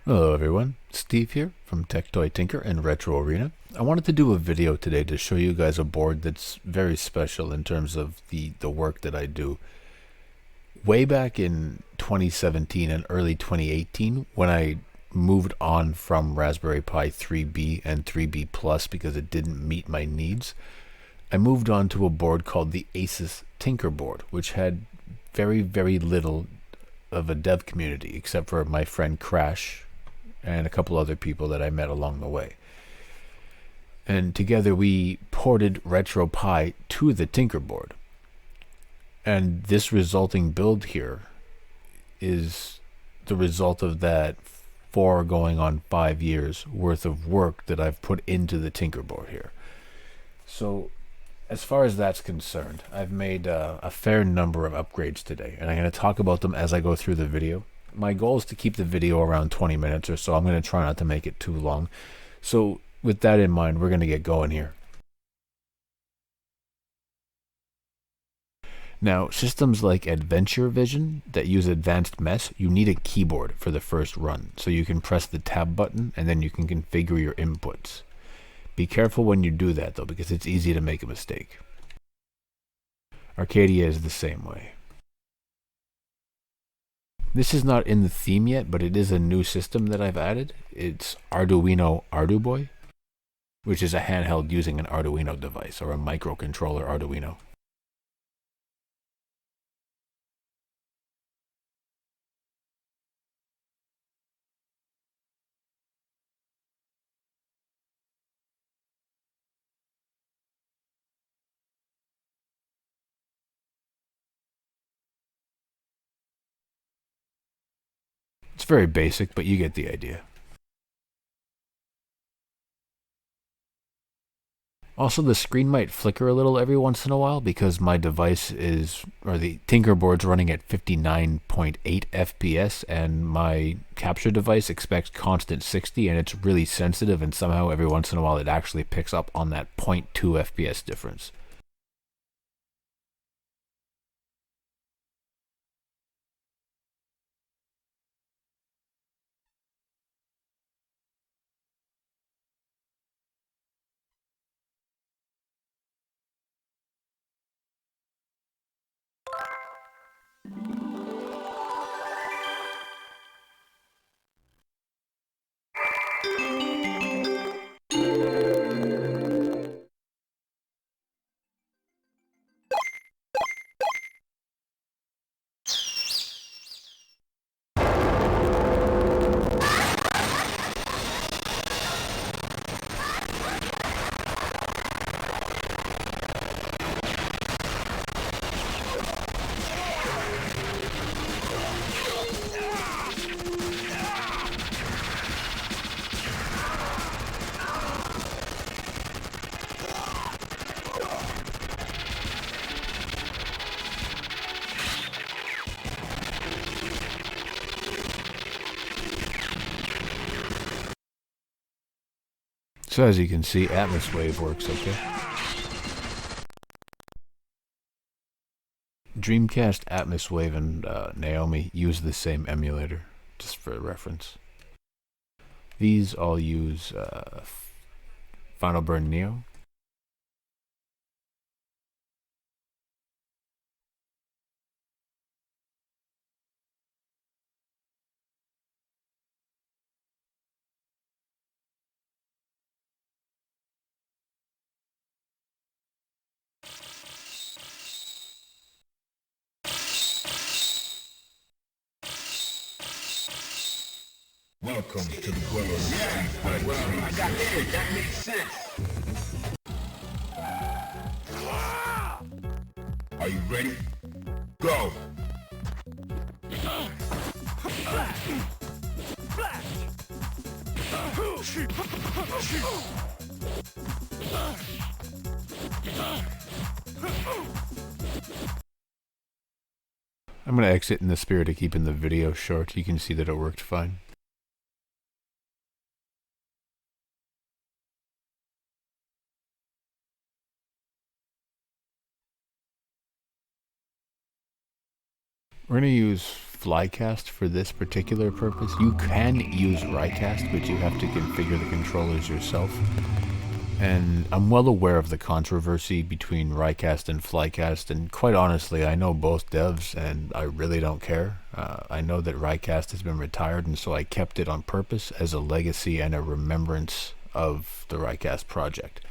Hello everyone, Steve here from Tech Toy Tinker and Retro Arena. I wanted to do a video today to show you guys a board that's very special in terms of the work that I do. Way back in 2017 and early 2018, when I moved on from Raspberry Pi 3B and 3B Plus because it didn't meet my needs, I moved on to a board called the Asus Tinkerboard, which had very little of a dev community except for my friend Crash and a couple other people that I met along the way. And together we ported RetroPie to the Tinkerboard. And this resulting build here is the result of that 4 going on 5 years worth of work that I've put into the Tinkerboard here. So as far as that's concerned, I've made a fair number of upgrades today, and I'm going to talk about them as I go through the video. My goal is to keep the video around 20 minutes or so. I'm going to try not to make it too long. So with that in mind, we're going to get going here. Now, systems like Adventure Vision that use advanced mesh, you need a keyboard for the first run. So you can press the tab button and then you can configure your inputs. Be careful when you do that though, because it's easy to make a mistake. Arcadia is the same way. This is not in the theme yet, but it is a new system that I've added. It's Arduino Arduboy, which is a handheld using an Arduino device or a microcontroller Arduino. It's very basic, but you get the idea. Also, the screen might flicker a little every once in a while because my device or the Tinkerboard's running at 59.8 FPS and my capture device expects constant 60, and it's really sensitive, and somehow every once in a while it actually picks up on that 0.2 FPS difference. So as you can see, Atmoswave works okay. Dreamcast, Atmoswave, and Naomi use the same emulator, just for reference. These all use Final Burn Neo. Welcome to the world of I got it. That makes sense. Are you ready? Go! I'm going to exit in the spirit of keeping the video short. You can see that it worked fine. We're going to use Flycast for this particular purpose. You can use Rycast, but you have to configure the controllers yourself. And I'm well aware of the controversy between Rycast and Flycast, and quite honestly, I know both devs, and I really don't care. I know that Rycast has been retired, and so I kept it on purpose as a legacy and a remembrance of the Rycast project.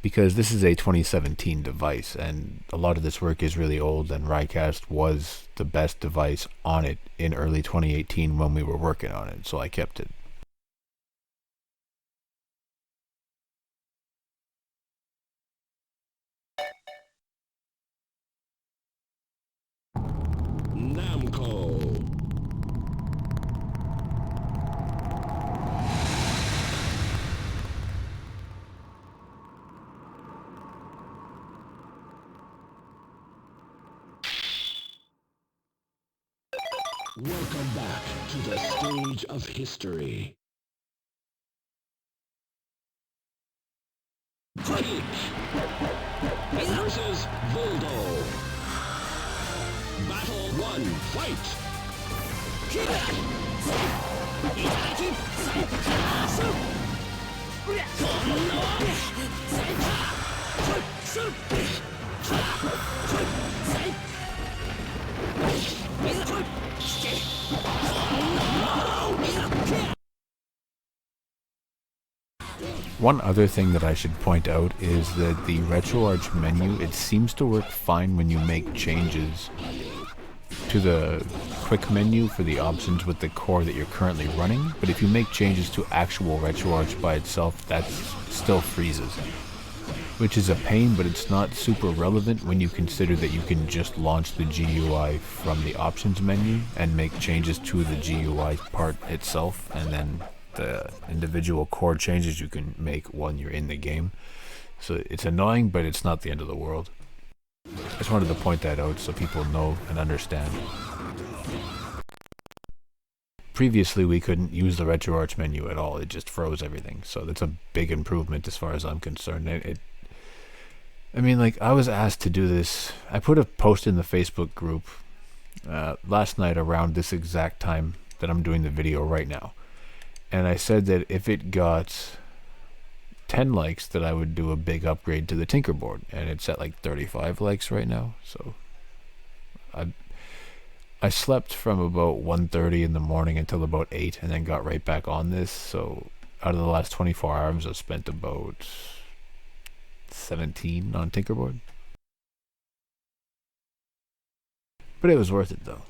Because this is a 2017 device, and a lot of this work is really old, and Rycast was the best device on it in early 2018 when we were working on it, so I kept it. Welcome back to the stage of history. Peach versus Voldo. Battle 1, fight! One other thing that I should point out is that the Retroarch menu, it seems to work fine when you make changes to the quick menu for the options with the core that you're currently running, but if you make changes to actual Retroarch by itself, that still freezes. Which is a pain, but it's not super relevant when you consider that you can just launch the GUI from the options menu and make changes to the GUI part itself, and then the individual core changes you can make when you're in the game. So it's annoying, but it's not the end of the world. I just wanted to point that out so people know and understand. Previously we couldn't use the Retroarch menu at all, it just froze everything, so that's a big improvement as far as I'm concerned. I mean, like, I was asked to do this. I put a post in the Facebook group last night around this exact time that I'm doing the video right now. And I said that if it got 10 likes, that I would do a big upgrade to the Tinkerboard. And it's at like 35 likes right now. So I slept from about 1:30 in the morning until about 8 and then got right back on this. So out of the last 24 hours, I've spent about 17 on Tinkerboard. But it was worth it though.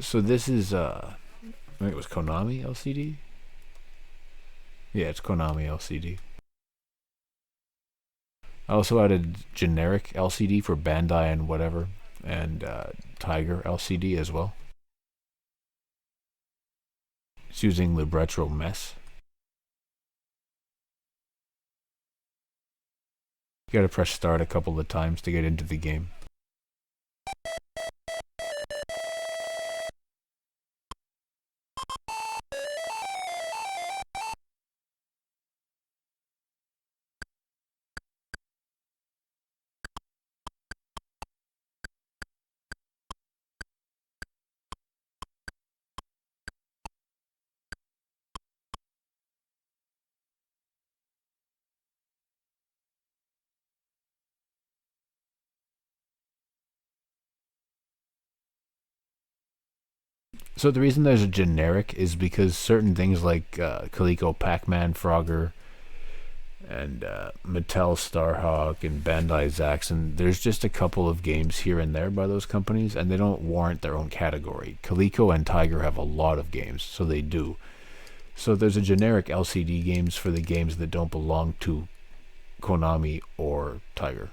So this is I think it was Konami LCD. Yeah, it's Konami LCD. I also added generic LCD for Bandai and whatever, and Tiger LCD as well. It's using Libretro Mess. You gotta press start a couple of times to get into the game. So the reason there's a generic is because certain things like Coleco Pac-Man Frogger and Mattel Starhawk and Bandai Zaxxon, there's just a couple of games here and there by those companies, and they don't warrant their own category. Coleco and Tiger have a lot of games, so they do. So there's a generic LCD games for the games that don't belong to Konami or Tiger.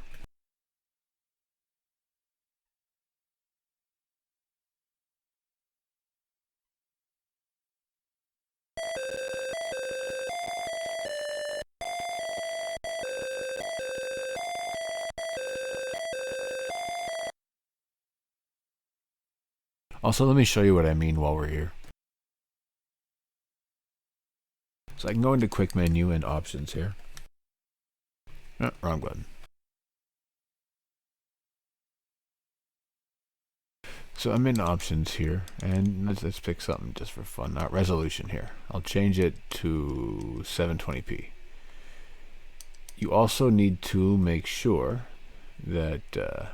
Also, let me show you what I mean while we're here. So I can go into quick menu and options here. Oh, wrong button. So I'm in options here, and let's pick something just for fun, not resolution here. I'll change it to 720p. You also need to make sure that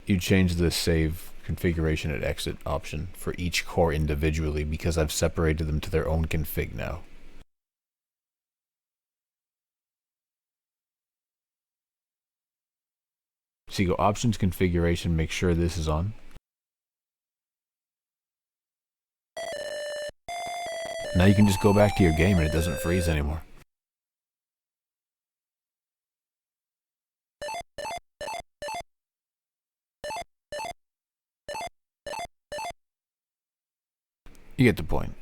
you change the save configuration at exit option for each core individually, because I've separated them to their own config now. So you go options, configuration, make sure this is on. Now you can just go back to your game and it doesn't freeze anymore. You get the point.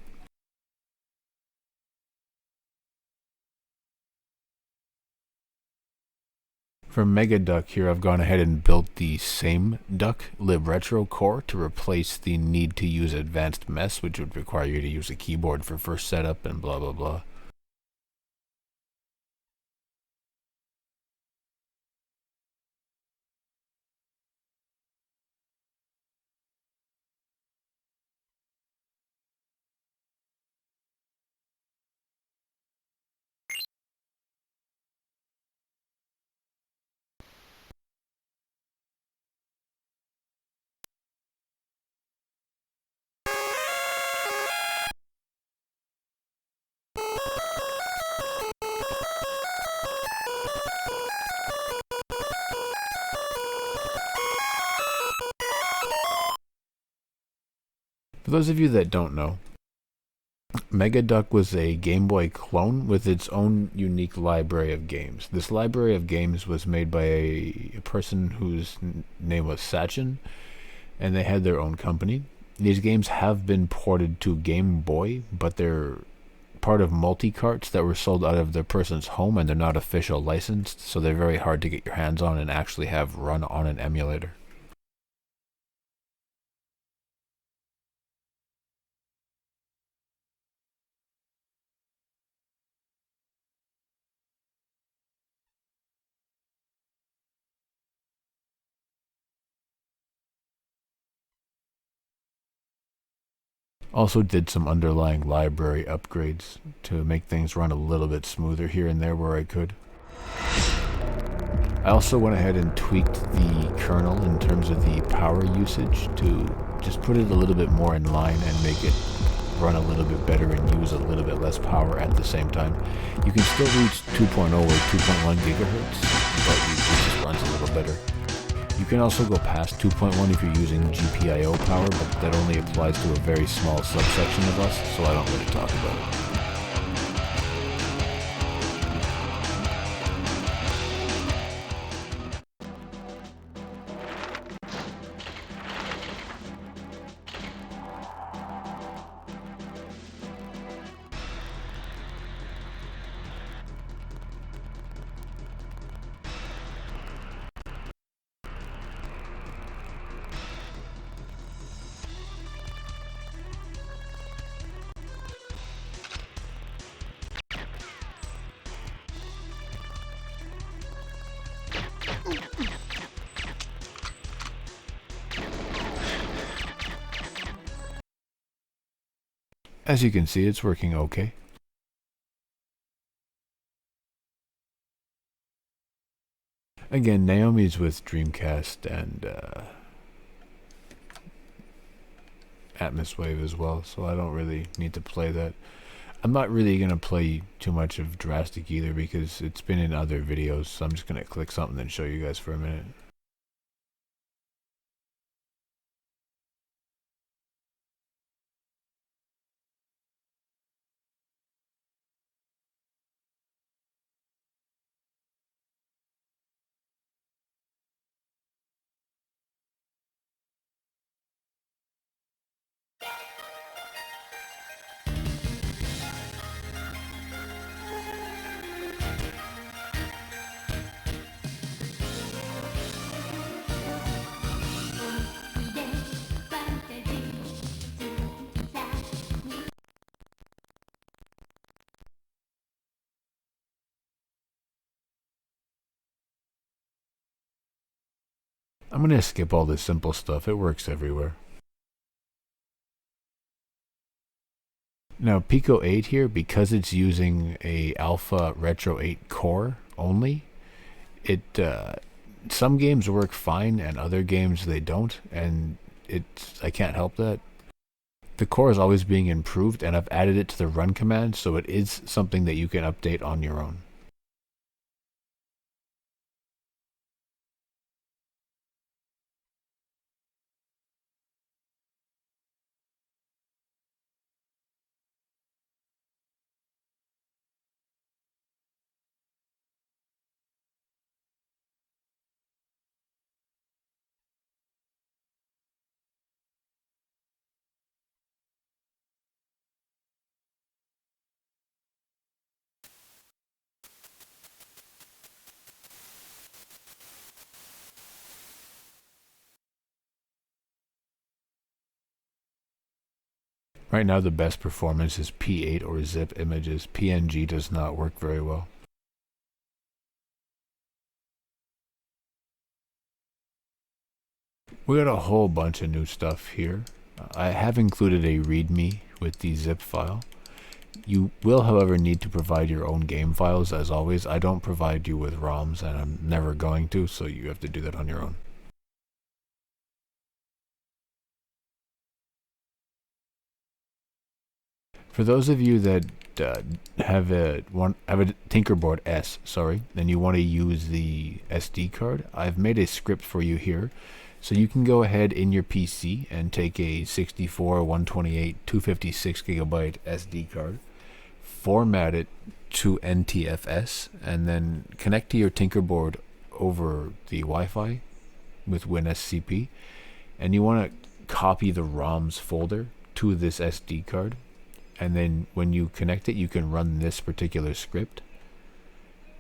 For Mega Duck here, I've gone ahead and built the same Duck libretro core to replace the need to use advanced mess, which would require you to use a keyboard for first setup and blah blah blah. For those of you that don't know, Mega Duck was a Game Boy clone with its own unique library of games. This library of games was made by a person whose name was Sachin, and they had their own company. These games have been ported to Game Boy, but they're part of multi-carts that were sold out of the person's home, and they're not official licensed, so they're very hard to get your hands on and actually have run on an emulator. Also did some underlying library upgrades to make things run a little bit smoother here and there where I could. I also went ahead and tweaked the kernel in terms of the power usage to just put it a little bit more in line and make it run a little bit better and use a little bit less power at the same time. You can still reach 2.0 or 2.1 gigahertz, but it just runs a little better. You can also go past 2.1 if you're using GPIO power, but that only applies to a very small subsection of us, so I don't really talk about it. As you can see, it's working okay. Again, Naomi's with Dreamcast and Atmoswave as well, so I don't really need to play that. I'm not really going to play too much of Drastic either because it's been in other videos, so I'm just going to click something and show you guys for a minute. I'm going to skip all this simple stuff. It works everywhere. Now Pico 8 here, because it's using a Alpha Retro 8 core only, some games work fine and other games they don't, and I can't help that. The core is always being improved, and I've added it to the run command, so it is something that you can update on your own. Right now the best performance is P8 or zip images. PNG does not work very well. We got a whole bunch of new stuff here. I have included a readme with the zip file. You will, however, need to provide your own game files, as always. I don't provide you with ROMs, and I'm never going to, so you have to do that on your own. For those of you that have a Tinkerboard S, and you want to use the SD card, I've made a script for you here. So you can go ahead in your PC and take a 64, 128, 256 gigabyte SD card, format it to NTFS, and then connect to your Tinkerboard over the Wi-Fi with WinSCP. And you want to copy the ROMs folder to this SD card. And then when you connect it, you can run this particular script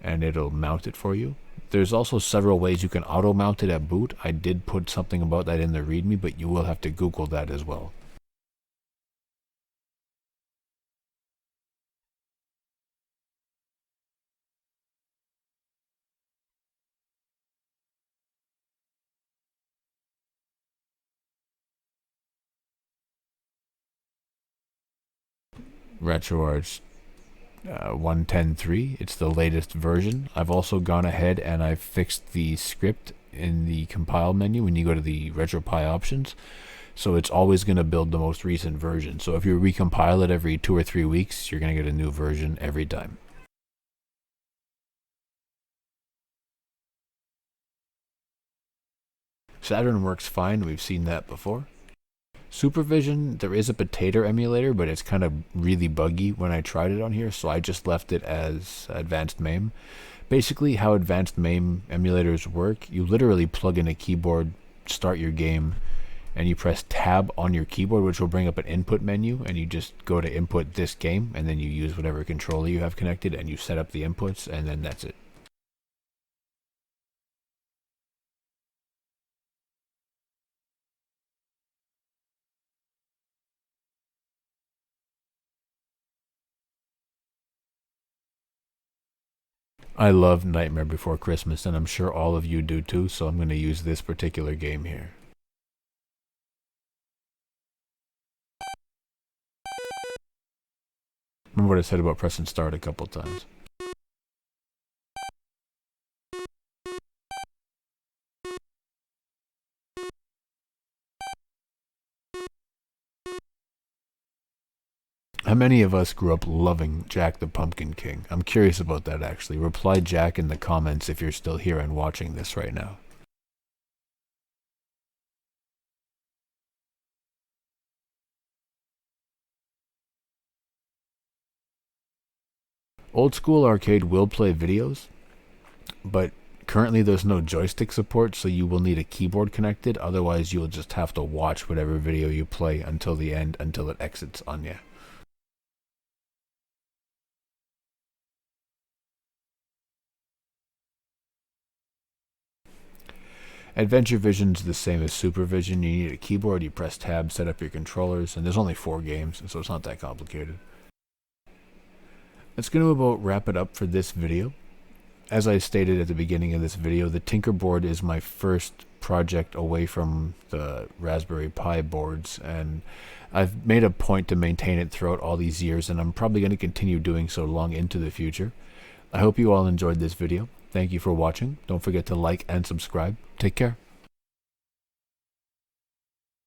and it'll mount it for you. There's also several ways you can auto mount it at boot. I did put something about that in the readme, but you will have to Google that as well. Retroarch 1.10.3. It's the latest version. I've also gone ahead and I've fixed the script in the compile menu when you go to the RetroPie options. So it's always going to build the most recent version. So if you recompile it every 2 or 3 weeks, you're going to get a new version every time. Saturn works fine. We've seen that before. Supervision, there is a potato emulator, but it's kind of really buggy when I tried it on here, so I just left it as advanced Maim. Basically, how advanced Maim emulators work, you literally plug in a keyboard, start your game, and you press tab on your keyboard, which will bring up an input menu, and you just go to input this game, and then you use whatever controller you have connected, and you set up the inputs, and then that's it. I love Nightmare Before Christmas, and I'm sure all of you do too, so I'm going to use this particular game here. Remember what I said about pressing start a couple times. How many of us grew up loving Jack the Pumpkin King? I'm curious about that actually. Reply Jack in the comments if you're still here and watching this right now. Old school arcade will play videos, but currently there's no joystick support, so you will need a keyboard connected, otherwise you'll just have to watch whatever video you play until the end, until it exits on you. Adventure Vision's the same as Supervision. You need a keyboard, you press tab, set up your controllers, and there's only 4 games, so it's not that complicated. That's going to about wrap it up for this video. As I stated at the beginning of this video, the Tinkerboard is my first project away from the Raspberry Pi boards, and I've made a point to maintain it throughout all these years, and I'm probably going to continue doing so long into the future. I hope you all enjoyed this video. Thank you for watching. Don't forget to like and subscribe. Take care.